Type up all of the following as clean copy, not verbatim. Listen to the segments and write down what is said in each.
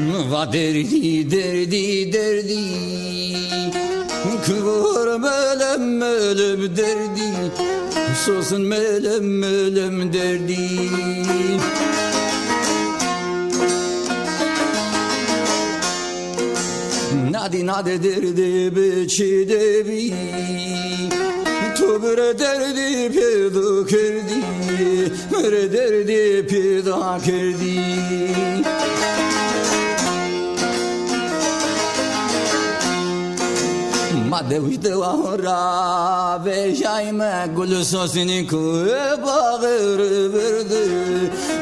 Va derdi derdi derdi Kıvır melem melem derdi Sosun melem melem derdi Nadi nadi derdi beçi debi Tubre derdi peda kerdi Mere derdi peda kerdi Madevde vahra ve jayme gül sosini kuye bağır verdi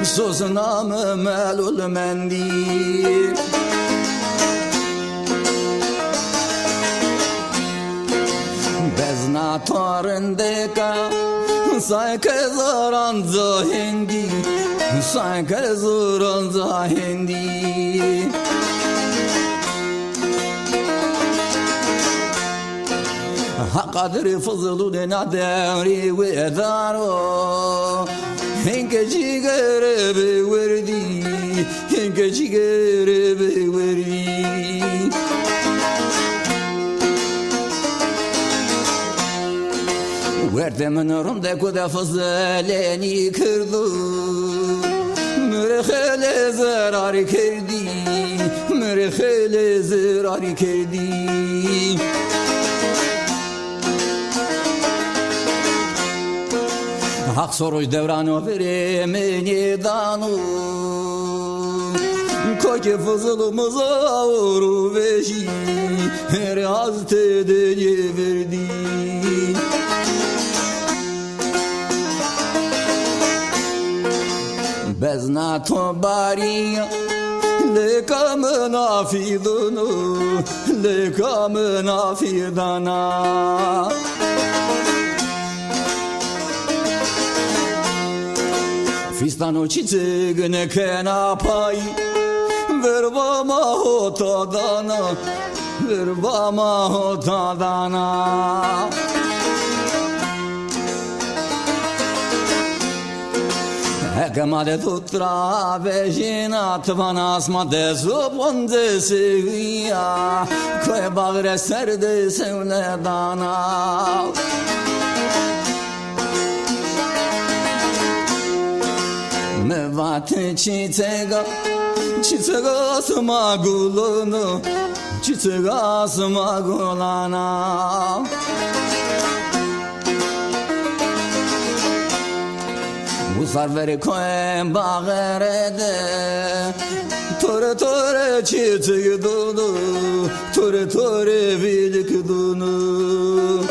Sosuna melul mendi Bezna torindeka Sanki zoran zahendi Sanki zoran zahendi قدر فضل نادري وذارو هنك جيجر بوردي هنك جيجر بوردي ورد من رمدك وذا فضلني كردو مرخل زرار كردي مرخل زرار كردي Hak soruş devranı veremeni danu Koke fızılımıza uğru veşi Her haztedeye verdi Bezna tobariya Lekamın afidunu Lekamın afidana Fistano çiçeğine kenapay Ver bana hotadana Ver bana hotadana Hekemade tutra vejina Tvana asmade zubonde seviya Kve bagre serde sevledana Mevat çiçeğe Çiçeğe smagulunu Çiçeğe smagulana Bu sarveri koyem bağırede Tore tore çiçeğe dolu Tore tore bilik dolu